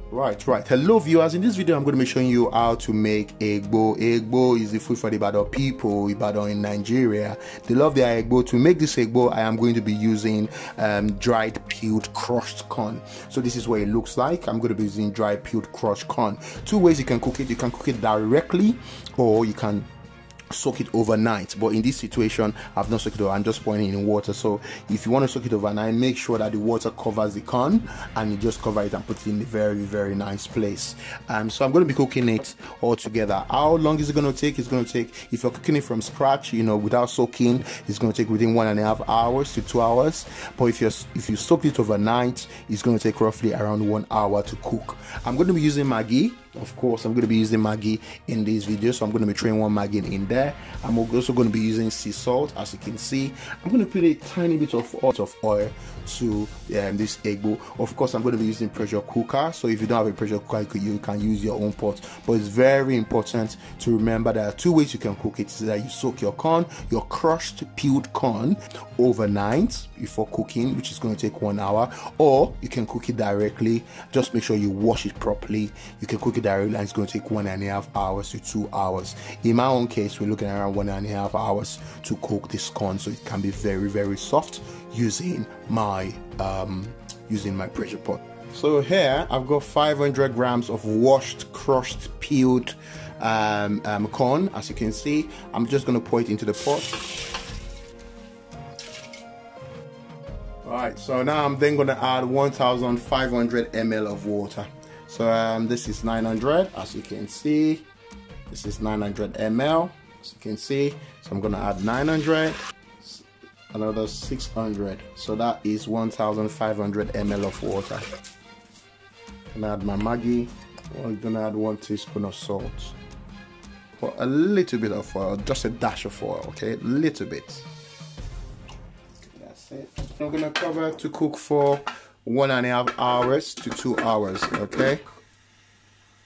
Right. Hello viewers, in this video I'm going to be showing you how to make Egbo. Egbo is the food for the Ibadan people, Ibadan in Nigeria. They love their Egbo. To make this Egbo, I am going to be using dried peeled crushed corn. So this is what it looks like. I'm going to be using dried peeled crushed corn. Two ways you can cook it. You can cook it directly, or you can soak it overnight, but in this situation I've not soaked it over. I'm just pouring it in water. So if you want to soak it overnight, make sure that the water covers the corn, and you just cover it and put it in a very nice place. So I'm going to be cooking it all together. How long is it going to take? It's going to take, if you're cooking it from scratch, without soaking, it's going to take within 1.5 hours to 2 hours. But if you soak it overnight, it's going to take roughly around 1 hour to cook. I'm going to be using Maggi. Of course, I'm going to be using Maggi in this video, so I'm going to be throwing one Maggi in there. I'm also going to be using sea salt. As you can see, I'm going to put a tiny bit of oil to this Egbo. Of course, I'm going to be using pressure cooker, so if you don't have a pressure cooker, you can use your own pot. But it's very important to remember there are two ways you can cook it. Is that you soak your corn, your crushed peeled corn, overnight before cooking, which is going to take 1 hour, or you can cook it directly. Just make sure you wash it properly. You can cook it directly, and it's going to take 1.5 hours to 2 hours. In my own case, we're looking at around 1.5 hours to cook this corn, so it can be very soft using my pressure pot. So here I've got 500 grams of washed, crushed, peeled corn. As you can see, I'm just going to pour it into the pot. Alright, so now I'm then going to add 1500 ml of water. So this is 900, as you can see. This is 900 ml, as you can see. So I'm going to add 900, another 600. So that is 1500 ml of water. I'm going to add my Maggi. I'm going to add 1 teaspoon of salt. Pour a little bit of oil, just a dash of oil, okay? A little bit. That's it. I'm going to cover to cook for 1.5 hours to 2 hours, okay?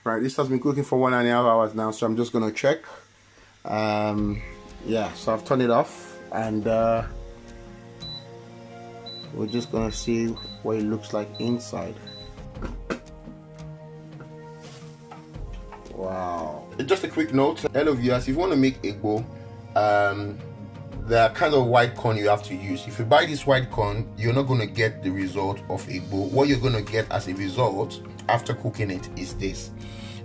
Right, this has been cooking for 1.5 hours now, so I'm just gonna check. Yeah, so I've turned it off, and we're just gonna see what it looks like inside. Wow. Just a quick note, hello viewers, if you want to make Egbo, the kind of white corn you have to use. If you buy this white corn, you're not going to get the result of Egbo. What you're going to get as a result after cooking it is this.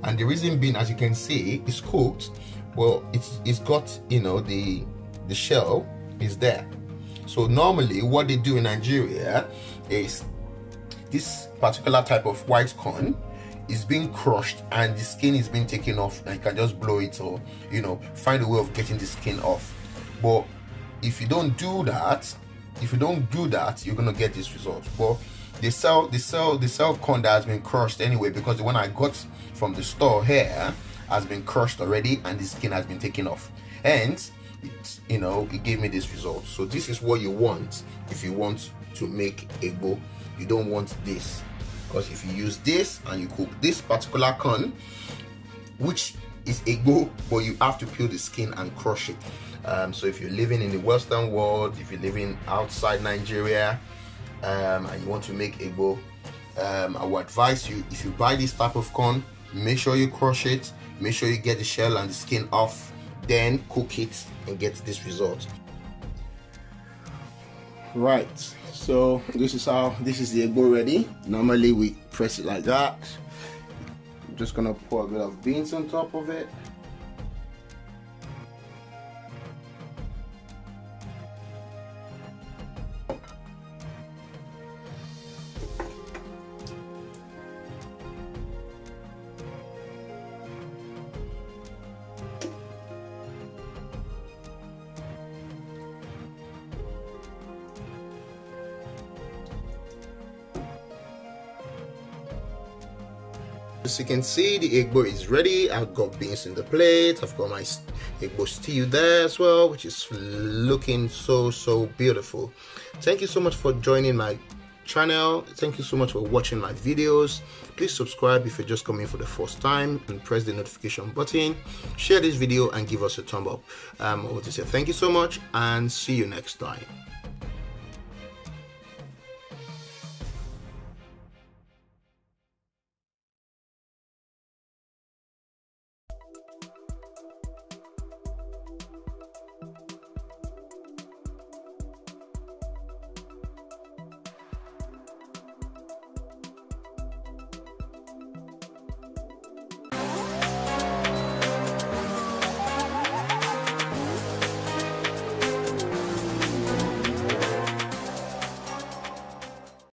And the reason being, as you can see, it's cooked. Well, it's got, the shell is there. So normally what they do in Nigeria is this particular type of white corn is being crushed and the skin is being taken off, and you can just blow it, or find a way of getting the skin off. But if you don't do that, you're gonna get this result. But they sell corn that has been crushed anyway, because the one I got from the store here has been crushed already and the skin has been taken off, and it gave me this result. So this is what you want if you want to make Egbo. You don't want this, because if you use this and you cook this particular corn, which is Egbo, but you have to peel the skin and crush it. So if you're living in the Western world, if you're living outside Nigeria, and you want to make Egbo, I would advise you, if you buy this type of corn, make sure you crush it, make sure you get the shell and the skin off, then cook it and get this result. Right, so this is the Egbo ready. Normally we press it like that. I'm just gonna pour a bit of beans on top of it. As you can see, the Egbo is ready. I've got beans in the plate. I've got my Egbo stew there as well, which is looking so beautiful. Thank you so much for joining my channel. Thank you so much for watching my videos. Please subscribe if you're just coming for the first time, and press the notification button. Share this video and give us a thumb up. I want to say thank you so much, and see you next time.